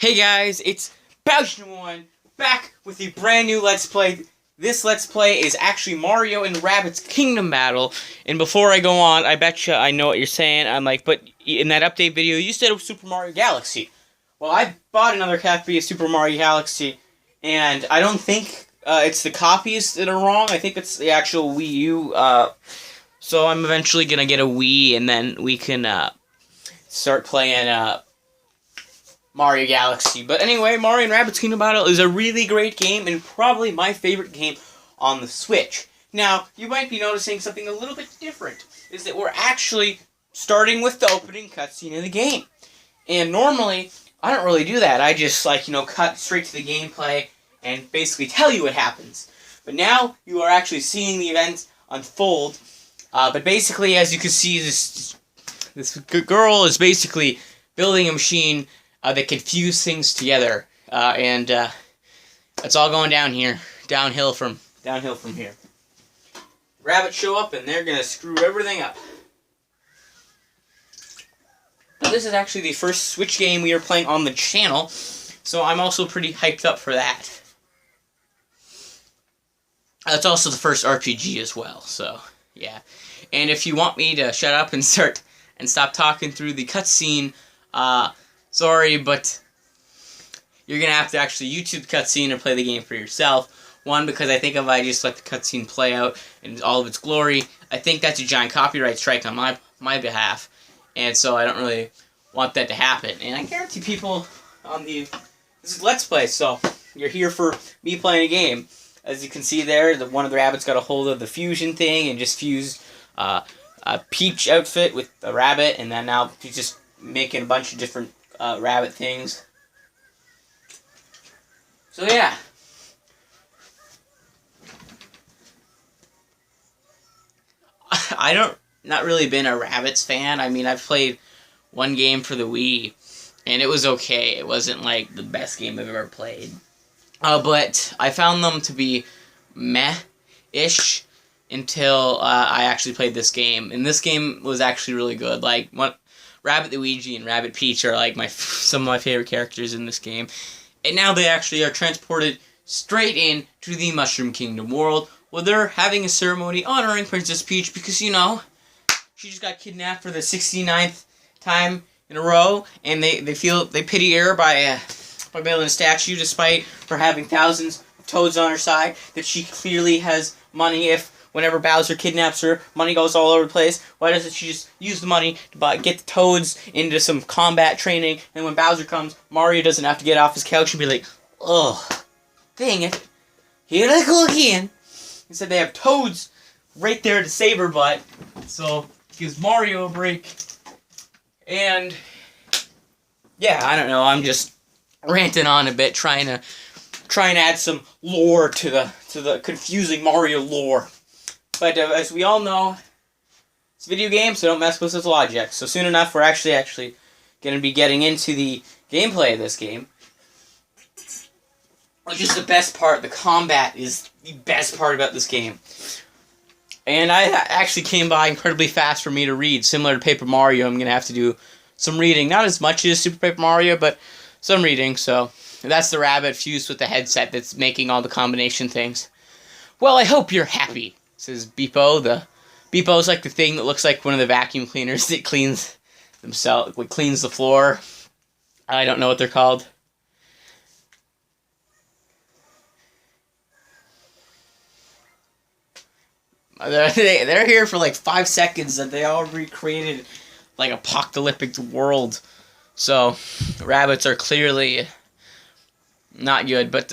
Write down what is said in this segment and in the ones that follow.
Hey guys, it's Bowshin1 back with a brand new Let's Play. This Let's Play is actually Mario and Rabbids Kingdom Battle. And before I go on, I betcha I know what you're saying. I'm like, but in that update video, you said it was Super Mario Galaxy. Well, I bought another copy of Super Mario Galaxy, and I don't think it's the copies that are wrong. I think it's the actual Wii U. So I'm eventually gonna get a Wii, and then we can start playing Mario Galaxy. But anyway, Mario and Rabbids Kingdom Battle is a really great game and probably my favorite game on the Switch. Now, you might be noticing something a little bit different, is that we're actually starting with the opening cutscene of the game. And normally, I don't really do that. I just, cut straight to the gameplay and basically tell you what happens. But now, you are actually seeing the events unfold. But basically, as you can see, this girl is basically building a machine that can fuse things together, and it's all going downhill from here. Rabbits show up, and they're gonna screw everything up. But this is actually the first Switch game we are playing on the channel, so I'm also pretty hyped up for that. It's also the first RPG as well, so yeah. And if you want me to shut up and stop talking through the cutscene, sorry, but you're going to have to actually YouTube the cutscene and play the game for yourself. One, because I think if I just let the cutscene play out in all of its glory, I think that's a giant copyright strike on my behalf. And so I don't really want that to happen. And I guarantee people on this is Let's Play, so you're here for me playing a game. As you can see there, one of the rabbits got a hold of the fusion thing and just fused a Peach outfit with a rabbit, and then now he's just making a bunch of different rabbit things. So yeah. Not really been a Rabbids fan. I mean, I've played one game for the Wii, and it was okay. It wasn't like the best game I've ever played. But I found them to be meh-ish until I actually played this game. And this game was actually really good. Like, Rabbit Luigi and Rabbit Peach are like some of my favorite characters in this game. And now they actually are transported straight in to the Mushroom Kingdom world, where they're having a ceremony honoring Princess Peach because, you know, she just got kidnapped for the 69th time in a row, and they pity her by building a statue despite her having thousands of toads on her side, that she clearly has money. Whenever Bowser kidnaps her, money goes all over the place. Why doesn't she just use the money to get the toads into some combat training, and when Bowser comes, Mario doesn't have to get off his couch and be like, "Oh, dang it, here I go again." Instead, they have toads right there to save her butt, so it gives Mario a break. And yeah, I don't know, I'm just ranting on a bit, trying to add some lore to the confusing Mario lore. But as we all know, it's a video game, so don't mess with its logic. So soon enough, we're actually going to be getting into the gameplay of this game. Which is the best part. The combat is the best part about this game. And I actually came by incredibly fast for me to read. Similar to Paper Mario, I'm going to have to do some reading. Not as much as Super Paper Mario, but some reading. So that's the rabbit fused with the headset that's making all the combination things. Well, I hope you're happy, says Beepo. Beepo's like the thing that looks like one of the vacuum cleaners that cleans the floor. I don't know what they're called. They're here for like 5 seconds, and they all recreated like apocalyptic world. So rabbits are clearly not good, but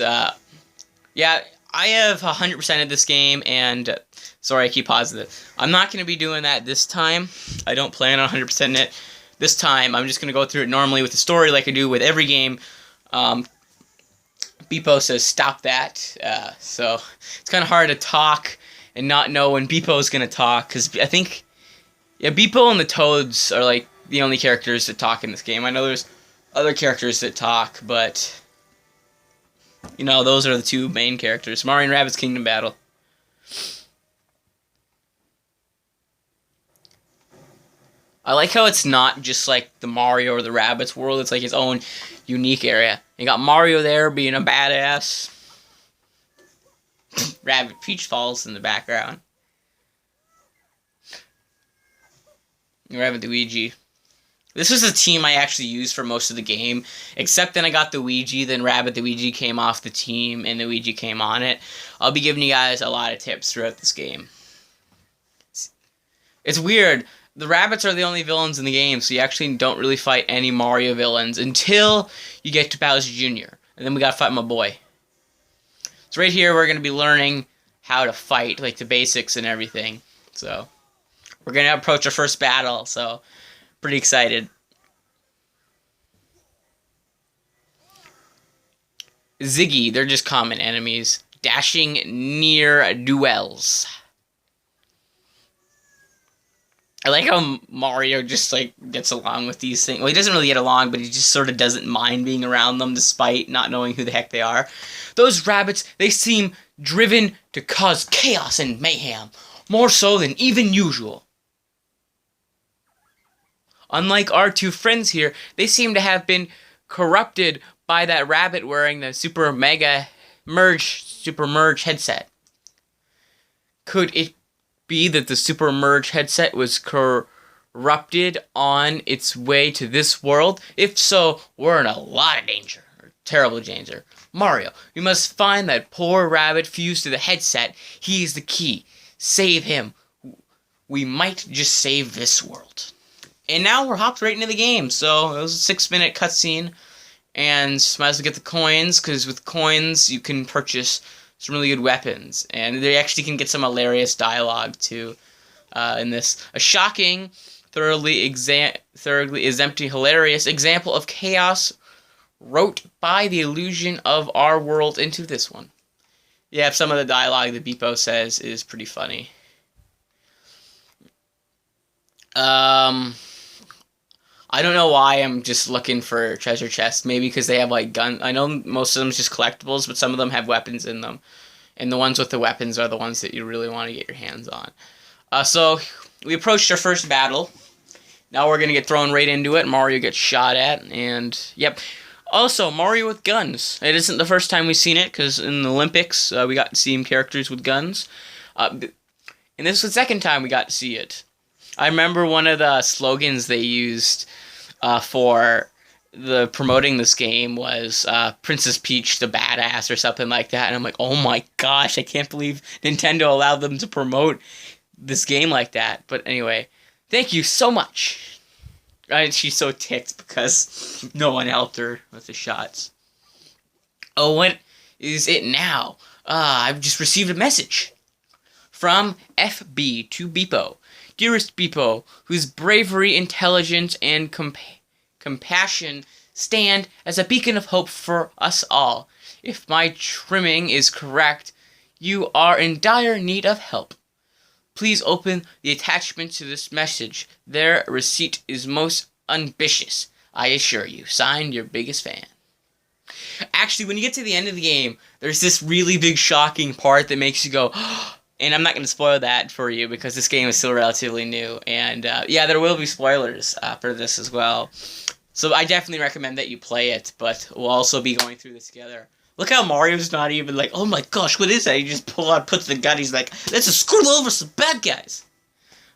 yeah, I have 100% of this game, and sorry, I keep pausing it. I'm not going to be doing that this time. I don't plan on 100%ing it this time. I'm just going to go through it normally with the story like I do with every game. Beepo says stop that, so it's kind of hard to talk and not know when Beepo's going to talk, because I think, yeah, Beepo and the Toads are like the only characters that talk in this game. I know there's other characters that talk, but you know, those are the two main characters. Mario and Rabbids Kingdom Battle. I like how it's not just like the Mario or the Rabbids world. It's like its own unique area. You got Mario there being a badass. Rabbit Peach Falls in the background. Rabbit Luigi. This was a team I actually used for most of the game, except then I got the Luigi, then Rabbit Luigi came off the team, and Luigi came on it. I'll be giving you guys a lot of tips throughout this game. It's weird. The rabbits are the only villains in the game, so you actually don't really fight any Mario villains until you get to Bowser Jr. And then we gotta fight my boy. So right here, we're gonna be learning how to fight, like the basics and everything. So we're gonna approach our first battle, so pretty excited. Ziggy, they're just common enemies. Dashing near duels. I like how Mario just, like, gets along with these things. Well, he doesn't really get along, but he just sort of doesn't mind being around them despite not knowing who the heck they are. Those rabbits, they seem driven to cause chaos and mayhem, more so than even usual. Unlike our two friends here, they seem to have been corrupted by that rabbit wearing the Super Merge headset. Could it be that the Super Merge headset was corrupted on its way to this world? If so, we're in a lot of danger. Or terrible danger. Mario, we must find that poor rabbit fused to the headset. He is the key. Save him. We might just save this world. And now we're hopped right into the game. So it was a 6-minute cutscene. And might as well get the coins, because with coins you can purchase some really good weapons, and they actually can get some hilarious dialogue too in this. A shocking, thoroughly exemplary, hilarious example of chaos wrote by the illusion of our world into this one. Yeah, some of the dialogue that Beepo says is pretty funny. I don't know why I'm just looking for treasure chests. Maybe because they have, like, guns. I know most of them is just collectibles, but some of them have weapons in them. And the ones with the weapons are the ones that you really want to get your hands on. So, we approached our first battle. Now we're going to get thrown right into it. Mario gets shot at, and, yep. Also, Mario with guns. It isn't the first time we've seen it, because in the Olympics, we got to see characters with guns. And this was the second time we got to see it. I remember one of the slogans they used for the promoting this game was Princess Peach the Badass or something like that. And I'm like, oh my gosh, I can't believe Nintendo allowed them to promote this game like that. But anyway, thank you so much. And she's so ticked because no one helped her with the shots. Oh, what is it now? I've just received a message from FB to Beepo. Dearest Beepo, whose bravery, intelligence, and compassion stand as a beacon of hope for us all. If my trimming is correct, you are in dire need of help. Please open the attachment to this message. Their receipt is most ambitious, I assure you. Signed, your biggest fan. Actually, when you get to the end of the game, there's this really big shocking part that makes you go, and I'm not going to spoil that for you because this game is still relatively new. And yeah, there will be spoilers for this as well. So I definitely recommend that you play it, but we'll also be going through this together. Look how Mario's not even like, oh my gosh, what is that? He just puts the gun, he's like, let's just screw over some bad guys.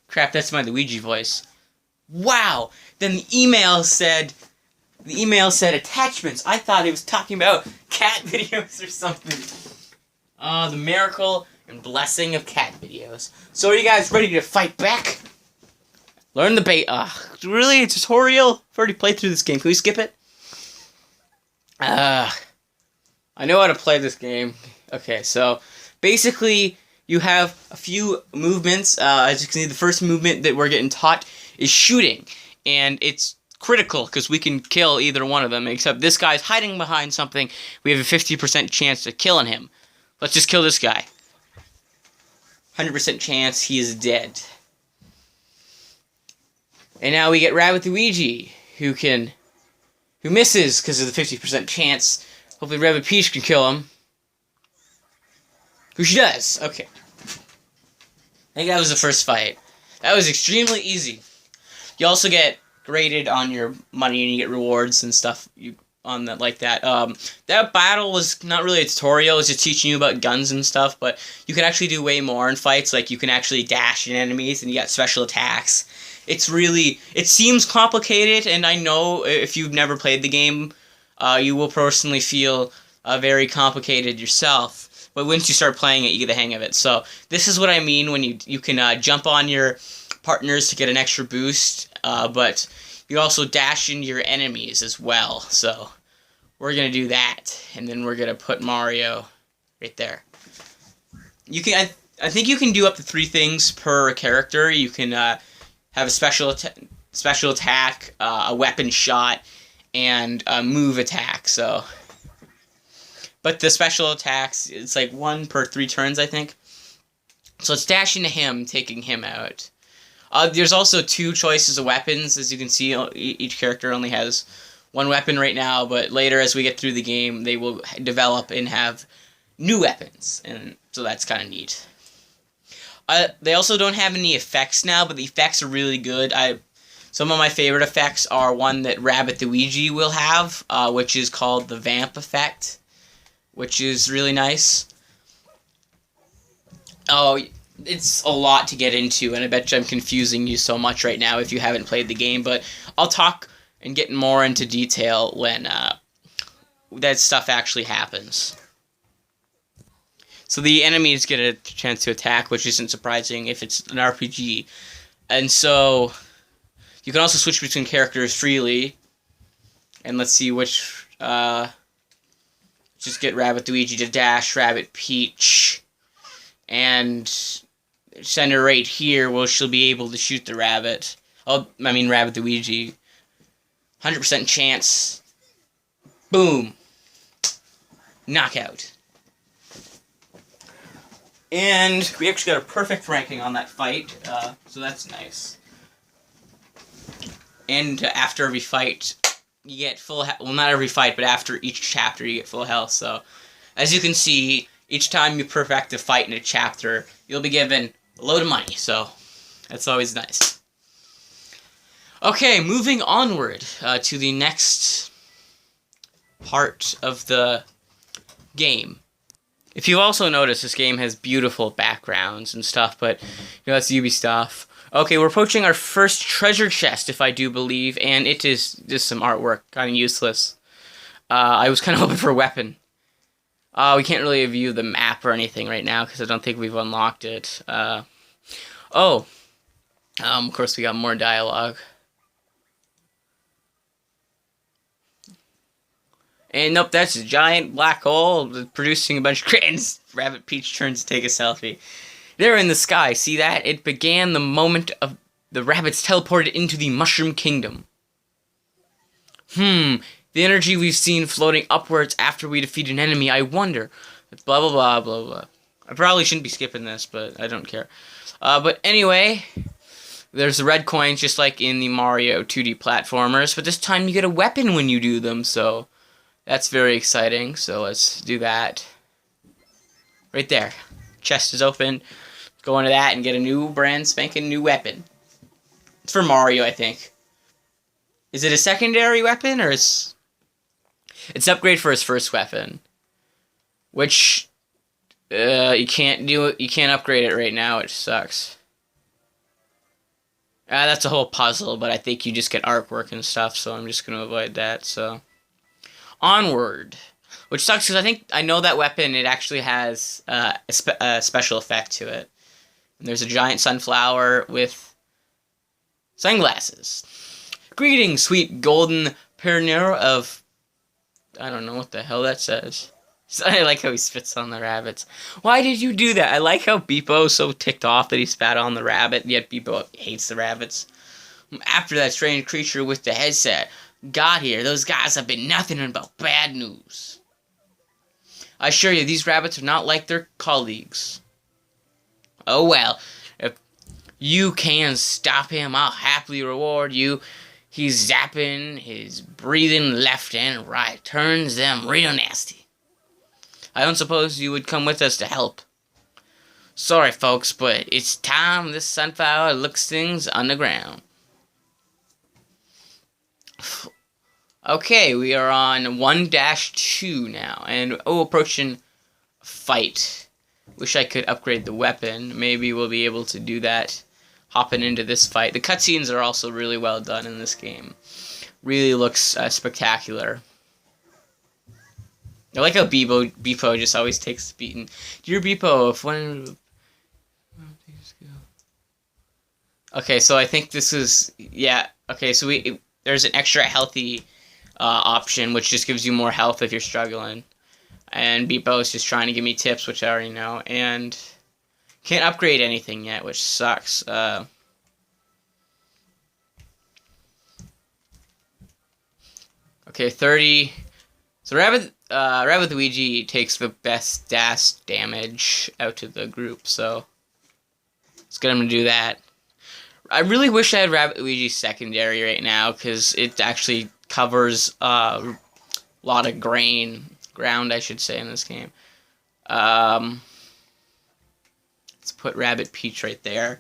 Crap, that's my Luigi voice. Wow. Then the email said attachments. I thought it was talking about cat videos or something. The miracle and blessing of cat videos. So are you guys ready to fight back? Learn the bait. Really? A tutorial? I've already played through this game. Can we skip it? I know how to play this game. Okay, so basically you have a few movements. As you can see, the first movement that we're getting taught is shooting. And it's critical because we can kill either one of them, except this guy's hiding behind something. We have a 50% chance of killing him. Let's just kill this guy. 100% chance he is dead. And now we get Rabbit Luigi, who misses because of the 50% chance. Hopefully Rabbit Peach can kill him. Who she does. Okay. I think that was the first fight. That was extremely easy. You also get graded on your money, and you get rewards and stuff on that like that. That battle was not really a tutorial; it's just teaching you about guns and stuff. But you can actually do way more in fights. Like you can actually dash in enemies, and you got special attacks. It seems complicated, and I know if you've never played the game, you will personally feel very complicated yourself. But once you start playing it, you get the hang of it. So this is what I mean when you can jump on your partners to get an extra boost, but you also dash into your enemies as well. So we're going to do that, and then we're going to put Mario right there. You can, I think you can do up to 3 things per character. You can have a special attack, a weapon shot, and a move attack. So, but the special attacks, it's like 1 per 3 turns, I think. So it's dashing to him, taking him out. There's also 2 choices of weapons. As you can see, each character only has 1 weapon right now, but later as we get through the game, they will develop and have new weapons, and so that's kind of neat. They also don't have any effects now, but the effects are really good. Some of my favorite effects are one that Rabbit the Ouija will have, which is called the Vamp effect, which is really nice. Oh, it's a lot to get into, and I bet you I'm confusing you so much right now if you haven't played the game, but I'll talk and get more into detail when that stuff actually happens. So the enemies get a chance to attack, which isn't surprising if it's an RPG. And so you can also switch between characters freely. And let's see which... just get Rabbit Luigi to dash, Rabbit Peach. And send her right here where she'll be able to shoot the rabbit. Rabbit Luigi. 100% chance. Boom. Knockout. And we actually got a perfect ranking on that fight, so that's nice. And after every fight, you get full health. Well, not every fight, but after each chapter, you get full health. So, as you can see, each time you perfect a fight in a chapter, you'll be given a load of money. So, that's always nice. Okay, moving onward to the next part of the game. If you also notice, this game has beautiful backgrounds and stuff, but that's Ubi stuff. Okay, we're approaching our first treasure chest, if I do believe, and it is just some artwork, kind of useless. I was kind of hoping for a weapon. We can't really view the map or anything right now, because I don't think we've unlocked it. Of course we got more dialogue. And nope, that's a giant black hole producing a bunch of cratons. Rabbit Peach turns to take a selfie. There in the sky, see that? It began the moment of the rabbits teleported into the Mushroom Kingdom. The energy we've seen floating upwards after we defeat an enemy, I wonder. Blah, blah, blah, blah, blah. I probably shouldn't be skipping this, but I don't care. But anyway, there's the red coins just like in the Mario 2D platformers, but this time you get a weapon when you do them, so that's very exciting. So let's do that. Right there. Chest is open. Go into that and get a new brand spanking new weapon. It's for Mario, I think. Is it a secondary weapon, or it's upgrade for his first weapon? Which you can't do it. You can't upgrade it right now, which sucks. That's a whole puzzle, but I think you just get artwork and stuff, so I'm just gonna avoid that. So onward. Which sucks because I know that weapon, it actually has a special effect to it. And there's a giant sunflower with sunglasses. Greetings, sweet golden pioneer of... I don't know what the hell that says. I like how he spits on the rabbits. Why did you do that? I like how Beepo's so ticked off that he spat on the rabbit, yet Beepo hates the rabbits. After that strange creature with the headset got here, those guys have been nothing but bad news. I assure you, these rabbits are not like their colleagues. Oh well, if you can stop him, I'll happily reward you. He's zapping his breathing left and right, turns them real nasty. I don't suppose you would come with us to help. Sorry folks, but it's time this sunflower looks things underground. Okay, we are on 1-2 now, and approaching fight. Wish I could upgrade the weapon. Maybe we'll be able to do that hopping into this fight. The cutscenes are also really well done in this game. Really looks spectacular. I like how Beepo just always takes the beating. Dear Beepo, if one... Okay, so I think this is... Yeah, okay, so there's an extra healthy option, which just gives you more health if you're struggling. And Beepo is just trying to give me tips, which I already know. And can't upgrade anything yet, which sucks. Okay, 30... So Rabbid Luigi takes the best dash damage out of the group, so let's get him to do that. I really wish I had Rabbid Luigi secondary right now, because it actually covers a lot of ground, I should say, in this game. Let's put Rabbid Peach right there.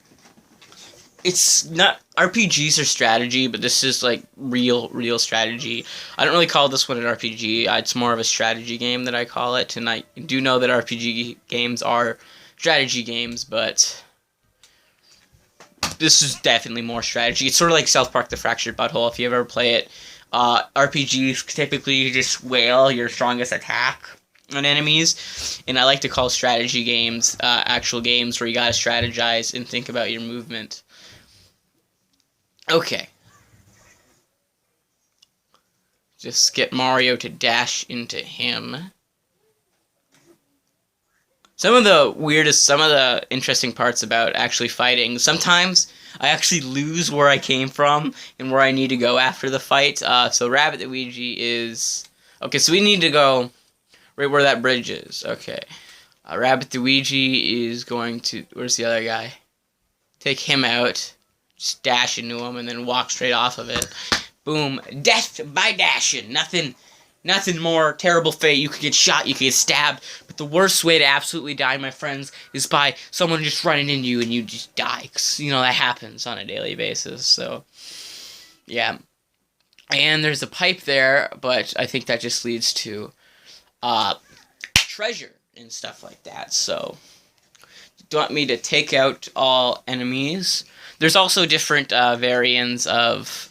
It's not... RPGs are strategy, but this is, like, real strategy. I don't really call this one an RPG. It's more of a strategy game that I call it, and I do know that RPG games are strategy games, but this is definitely more strategy. It's sort of like South Park: The Fractured Butthole, if you ever play it. RPGs typically just wail your strongest attack on enemies, and I like to call strategy games actual games where you gotta strategize and think about your movement. Okay. Just get Mario to dash into him. Some of the interesting parts about actually fighting, sometimes I actually lose where I came from and where I need to go after the fight. So Rabbid Luigi is... Okay, so we need to go right where that bridge is. Okay. Rabbid Luigi is going to... Where's the other guy? Take him out. Just dash into him and then walk straight off of it. Boom. Death by dashing. Nothing more terrible fate. You could get shot, you could get stabbed, but the worst way to absolutely die, my friends, is by someone just running into you and you just die. 'Cause, you know, that happens on a daily basis, so... Yeah. And there's a pipe there, but I think that just leads to treasure and stuff like that, so... Do you want me to take out all enemies? There's also different variants of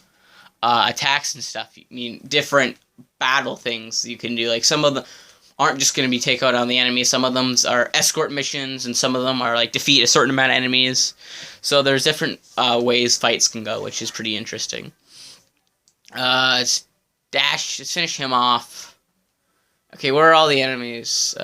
attacks and stuff. I mean, different battle things you can do. Like, some of them aren't just going to be take out on the enemy. Some of them are escort missions, and some of them are, like, defeat a certain amount of enemies. So there's different ways fights can go, which is pretty interesting. Let's dash. Let's finish him off. Okay, where are all the enemies?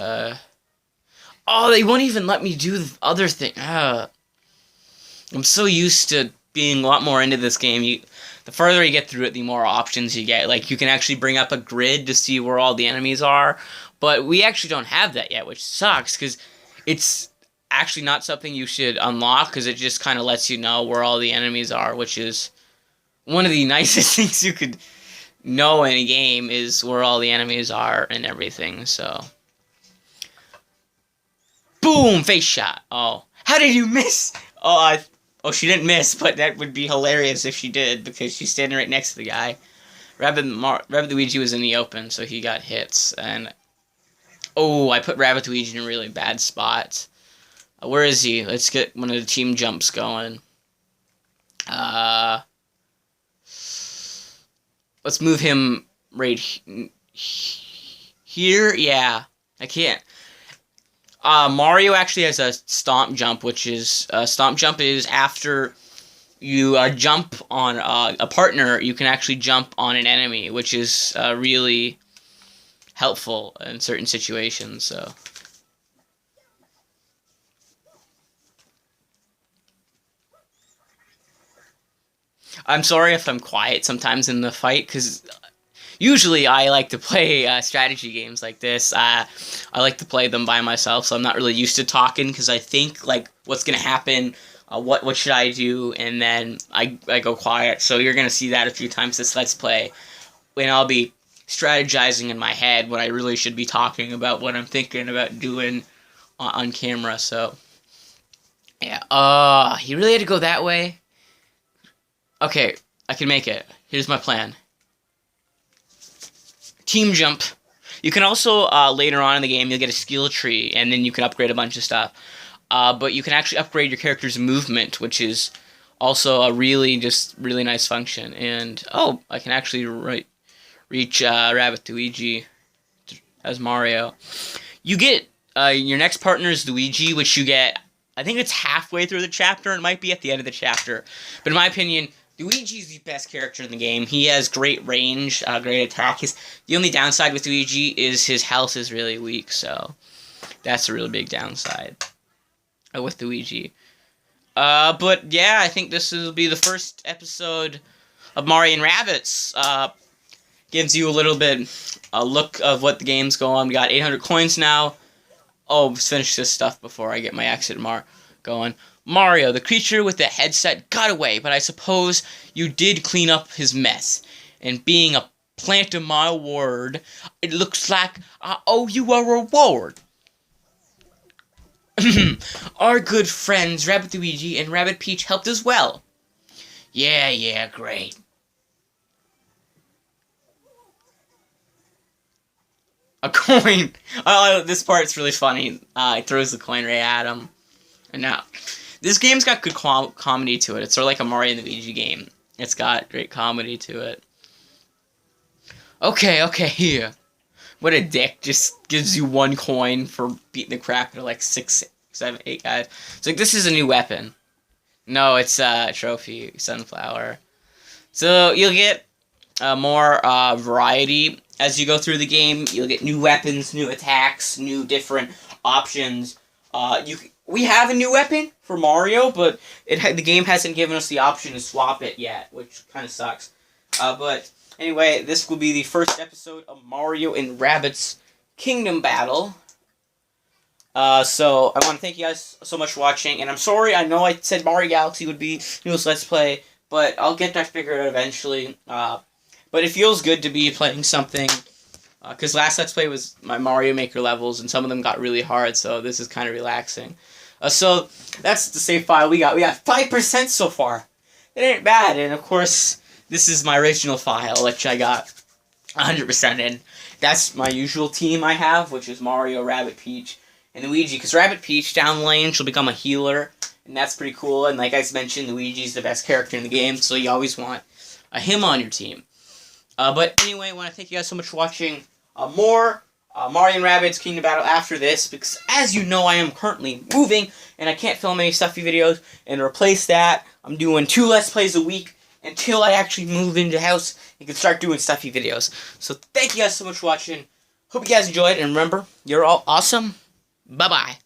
Oh, they won't even let me do the other thing. I'm so used to being a lot more into this game. The further you get through it, the more options you get. Like, you can actually bring up a grid to see where all the enemies are. But we actually don't have that yet, which sucks, because it's actually not something you should unlock, because it just kind of lets you know where all the enemies are, which is one of the nicest things you could know in a game, is where all the enemies are and everything, so... Boom! Face shot. Oh. How did you miss? Oh, she didn't miss, but that would be hilarious if she did, because she's standing right next to the guy. Rabbid Luigi was in the open, so he got hits, and... Oh, I put Rabbid Luigi in a really bad spot. Where is he? Let's get one of the team jumps going. Let's move him right here? Yeah. I can't. Mario actually has a stomp jump, which is... stomp jump is after you jump on a partner, you can actually jump on an enemy, which is really helpful in certain situations, so... I'm sorry if I'm quiet sometimes in the fight, because... Usually, I like to play strategy games like this. I like to play them by myself, so I'm not really used to talking, because I think, like, what's going to happen, what should I do, and then I go quiet. So you're going to see that a few times this Let's Play, when I'll be strategizing in my head when I really should be talking about what I'm thinking about doing on camera, so... Yeah, he really had to go that way? Okay, I can make it. Here's my plan. Team Jump. You can also, later on in the game, you'll get a skill tree, and then you can upgrade a bunch of stuff. But you can actually upgrade your character's movement, which is also a really nice function. And, oh, I can actually reach Rabbit Luigi as Mario. You get your next partner is Luigi, which you get, I think it's halfway through the chapter. It might be at the end of the chapter. But in my opinion, Luigi's the best character in the game. He has great range, great attack. The only downside with Luigi is his health is really weak, so that's a really big downside with Luigi. But yeah, I think this will be the first episode of Mario and Rabbids. Gives you a little bit a look of what the game's going. We got 800 coins now. Oh, let's finish this stuff before I get my exit going. Mario, the creature with the headset, got away, but I suppose you did clean up his mess. And being a plant of my word, it looks like I owe you a reward. Our good friends Rabbit Luigi and Rabbit Peach helped as well. Yeah, great. A coin. Oh, this part's really funny. He throws the coin right at him. And now, this game's got good comedy to it. It's sort of like a Mario and Luigi game. It's got great comedy to it. Okay, here. What a dick. Just gives you 1 coin for beating the crap out of like 6, 7, 8 guys. It's like, this is a new weapon. No, it's a trophy. Sunflower. So, you'll get more variety as you go through the game. You'll get new weapons, new attacks, new different options. We have a new weapon for Mario, but the game hasn't given us the option to swap it yet, which kind of sucks. But anyway, this will be the first episode of Mario and Rabbids Kingdom Battle. So I want to thank you guys so much for watching, and I'm sorry, I know I said Mario Galaxy would be newest Let's Play, but I'll get that figured out eventually. But it feels good to be playing something, because last Let's Play was my Mario Maker levels, and some of them got really hard, so this is kind of relaxing. So that's the save file we got. We got 5% so far. It ain't bad, and of course, this is my original file, which I got 100% in. That's my usual team I have, which is Mario, Rabbit, Peach, and Luigi, because Rabbit Peach, down the lane, she'll become a healer, and that's pretty cool, and like I mentioned, Luigi's the best character in the game, so you always want him on your team. But anyway, I want to thank you guys so much for watching. More Mario and Rabbids Kingdom Battle after this, because as you know, I am currently moving, and I can't film any stuffy videos, and to replace that, I'm doing 2 Let's Plays a week until I actually move into the house and can start doing stuffy videos. So thank you guys so much for watching. Hope you guys enjoyed, and remember, you're all awesome. Bye-bye.